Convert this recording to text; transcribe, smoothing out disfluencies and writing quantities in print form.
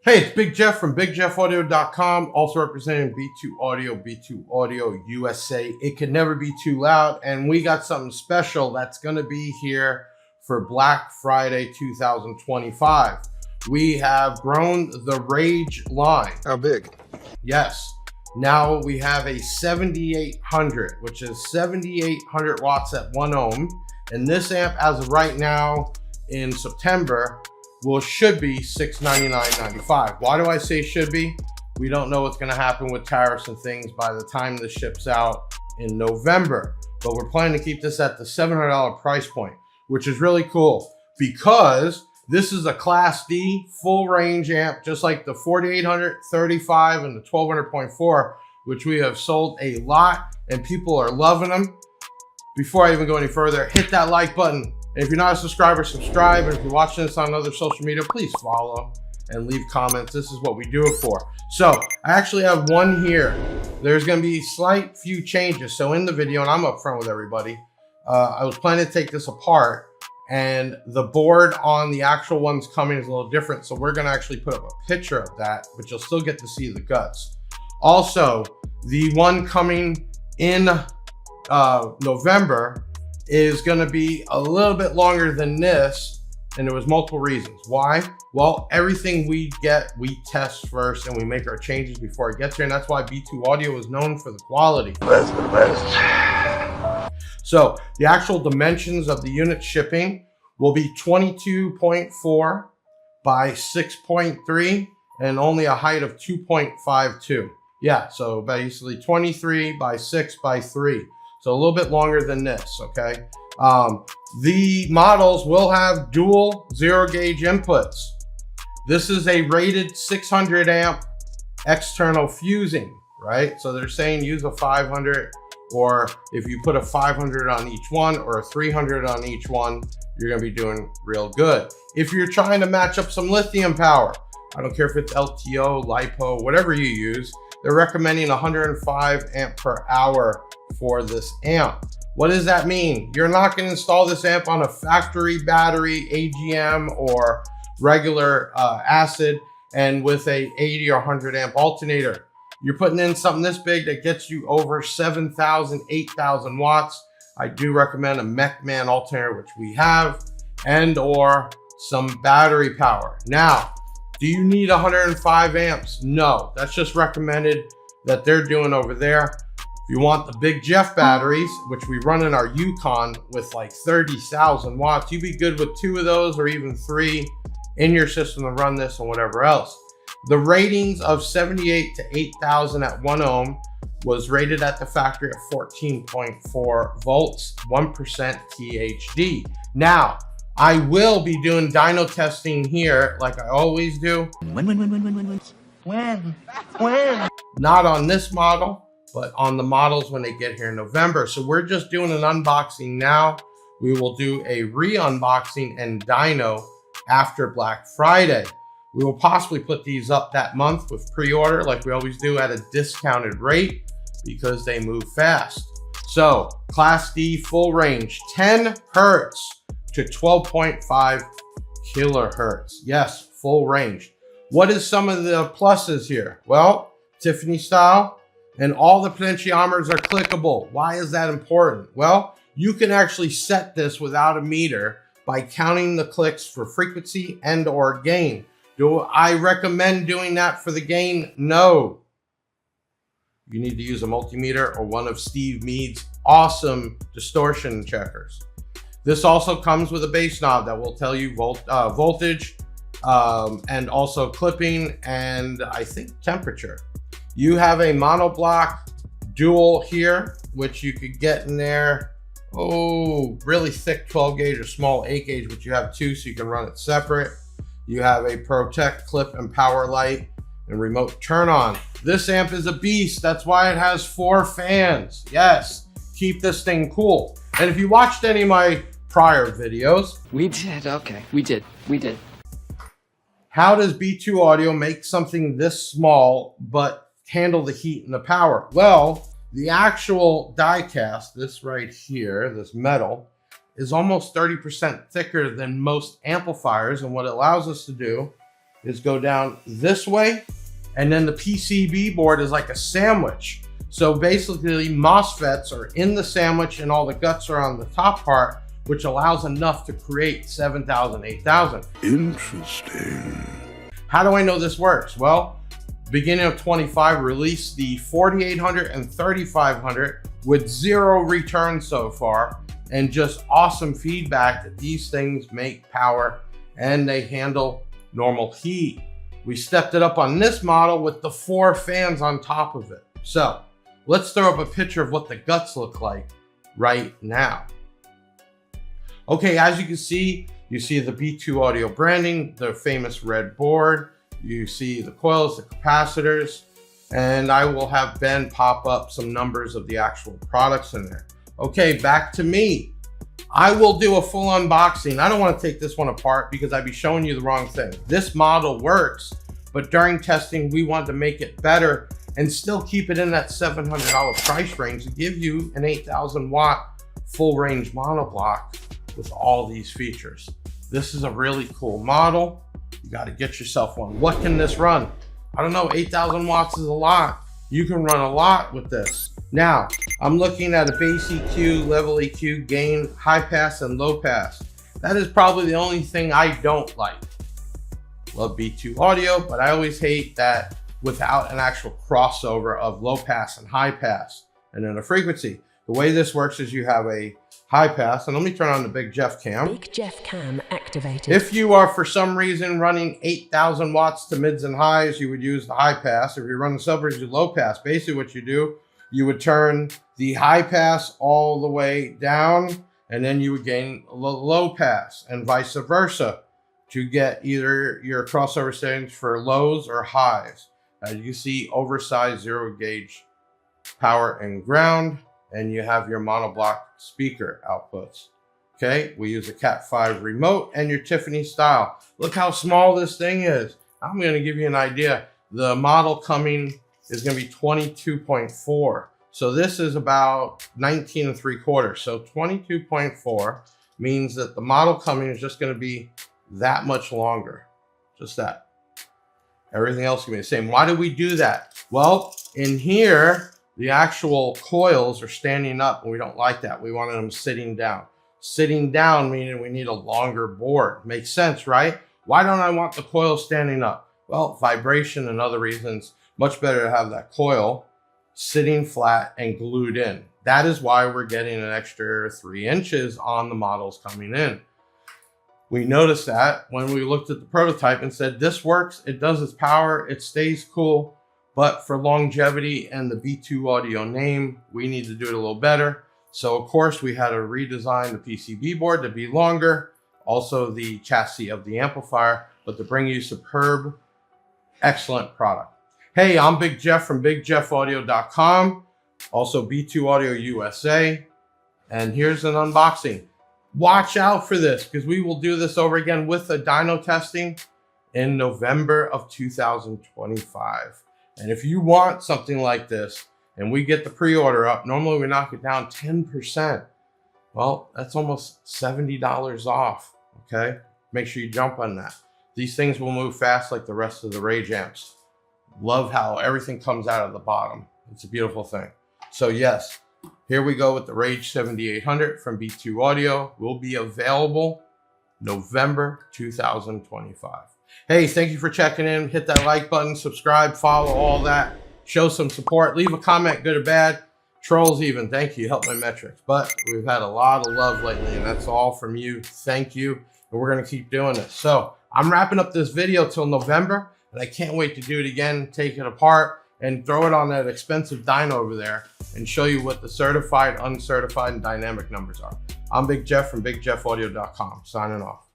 Hey, it's Big Jeff from BigJeffAudio.com, also representing B2 Audio USA. It could never be too loud, and we got something special that's going to be here for Black Friday 2025. We have grown the Rage line. How big? Yes. Now we have a 7800, which is 7800 watts at 1 ohm. And this amp, as of right now in September, should be $699.95. Why do I say should be? We don't know what's going to happen with tariffs and things by the time this ships out in November. But we're planning to keep this at the $700 price point, which is really cool because this is a Class D full range amp, just like the 4800, 35, and the 1200.4, which we have sold a lot and people are loving them. Before I even go any further, hit that like button. And if you're not a subscriber, subscribe. And if you're watching this on other social media, please follow and leave comments. This is what we do it for. So I actually have one here. There's going to be slight few changes. So in the video, and I'm upfront with everybody, I was planning to take this apart, and the board on the actual ones coming is a little different. So we're going to actually put up a picture of that, but you'll still get to see the guts. Also, the one coming in November is going to be a little bit longer than this, and there was multiple reasons. Why? Well, everything we get, we test first and we make our changes before it gets here, and that's why B2 Audio is known for the quality. That's the best. So the actual dimensions of the unit shipping will be 22.4 by 6.3 and only a height of 2.52. Yeah, so basically 23 by 6 by 3. So a little bit longer than this, okay? The models will have dual 0 gauge inputs. This is a rated 600 amp external fusing, right? So they're saying use a 500, or if you put a 500 on each one or a 300 on each one, you're gonna be doing real good. If you're trying to match up some lithium power, I don't care if it's LTO, LiPo, whatever you use, they're recommending 105 amp per hour for this amp. What does that mean? You're not going to install this amp on a factory battery, AGM, or regular acid, and with a 80 or 100 amp alternator. You're putting in something this big that gets you over 7,000, 8,000 watts. I do recommend a MechMan alternator, which we have, and or some battery power. Now, do you need 105 amps? No, that's just recommended that they're doing over there. If you want the Big Jeff batteries, which we run in our Yukon with like 30,000 watts, you'd be good with 2 of those or even 3 in your system to run this and whatever else. The ratings of 78 to 8,000 at 1 ohm was rated at the factory at 14.4 volts, 1% THD. Now, I will be doing dyno testing here like I always do. When? Not on this model, but on the models when they get here in November. So we're just doing an unboxing now. We will do a re-unboxing and dyno after Black Friday. We will possibly put these up that month with pre-order like we always do at a discounted rate because they move fast. So Class D full range, 10 hertz to 12.5 kilohertz. Yes, full range. What is some of the pluses here? Well, Tiffany style, and all the potentiometers are clickable. Why is that important? Well, you can actually set this without a meter by counting the clicks for frequency and or gain. Do I recommend doing that for the gain? No. You need to use a multimeter or one of Steve Mead's awesome distortion checkers. This also comes with a bass knob that will tell you voltage and also clipping and I think temperature. You have a monoblock dual here, which you could get in there. Oh, really thick 12 gauge or small 8 gauge, but you have 2 so you can run it separate. You have a Protect clip and power light and remote turn on. This amp is a beast. That's why it has 4 fans. Yes, keep this thing cool. And if you watched any of my prior videos. We did, okay, we did. How does B2 Audio make something this small but handle the heat and the power? Well, the actual die cast, this right here, this metal, is almost 30% thicker than most amplifiers. And what it allows us to do is go down this way, and then the PCB board is like a sandwich. So basically MOSFETs are in the sandwich and all the guts are on the top part, which allows enough to create 7,000, 8,000. Interesting. How do I know this works? Well, beginning of 25, released the 4800 and 3500 with 0 returns so far, and just awesome feedback that these things make power and they handle normal heat. We stepped it up on this model with the 4 fans on top of it. So let's throw up a picture of what the guts look like right now. Okay, as you can see, you see the B2 Audio branding, the famous red board. You see the coils, the capacitors, and I will have Ben pop up some numbers of the actual products in there. Okay, back to me. I will do a full unboxing. I don't want to take this one apart because I'd be showing you the wrong thing. This model works, but during testing, we wanted to make it better and still keep it in that $700 price range to give you an 8,000 watt full range monoblock with all these features. This is a really cool model. You got to get yourself one. What can this run? I don't know, 8,000 watts is a lot. You can run a lot with this. Now, I'm looking at a bass EQ, level EQ, gain, high pass, and low pass. That is probably the only thing I don't like. Love B2 Audio, but I always hate that without an actual crossover of low pass and high pass. And then a frequency. The way this works is you have a high pass, and let me turn on the Big Jeff cam. Big Jeff cam activated. If you are for some reason running 8,000 watts to mids and highs, you would use the high pass. If you're running subwoofer, you low pass. Basically what you do, you would turn the high pass all the way down, and then you would gain a low pass, and vice versa, to get either your crossover settings for lows or highs. As you see, oversized 0 gauge power and ground, and you have your monoblock speaker outputs. Okay, we use a Cat 5 remote and your Tiffany style. Look how small this thing is. I'm going to give you an idea. The model coming is going to be 22.4. So this is about 19 3/4. So 22.4 means that the model coming is just going to be that much longer. Just that. Everything else can be the same. Why do we do that? Well, in here, the actual coils are standing up, and we don't like that. We wanted them sitting down. Sitting down meaning we need a longer board. Makes sense, right? Why don't I want the coil standing up? Well, vibration and other reasons. Much better to have that coil sitting flat and glued in. That is why we're getting an extra 3 inches on the models coming in. We noticed that when we looked at the prototype and said, this works, it does its power, it stays cool. But for longevity and the B2 Audio name, we need to do it a little better. So of course we had to redesign the PCB board to be longer, also the chassis of the amplifier, but to bring you superb, excellent product. Hey, I'm Big Jeff from BigJeffAudio.com, also B2 Audio USA, and here's an unboxing. Watch out for this because we will do this over again with a dyno testing in November of 2025. And if you want something like this and we get the pre-order up, normally we knock it down 10%. Well, that's almost $70 off, okay? Make sure you jump on that. These things will move fast like the rest of the Rage amps. Love how everything comes out of the bottom. It's a beautiful thing. So yes, here we go with the RAGE-7800 from B2 Audio. Will be available November 2025. Hey, thank you for checking in. Hit that like button, subscribe, follow, all that. Show some support. Leave a comment, good or bad. Trolls even, thank you. Help my metrics. But we've had a lot of love lately, and that's all from you. Thank you. And we're going to keep doing this. So I'm wrapping up this video till November, and I can't wait to do it again, take it apart, and throw it on that expensive dyno over there and show you what the certified, uncertified, and dynamic numbers are. I'm Big Jeff from BigJeffAudio.com, signing off.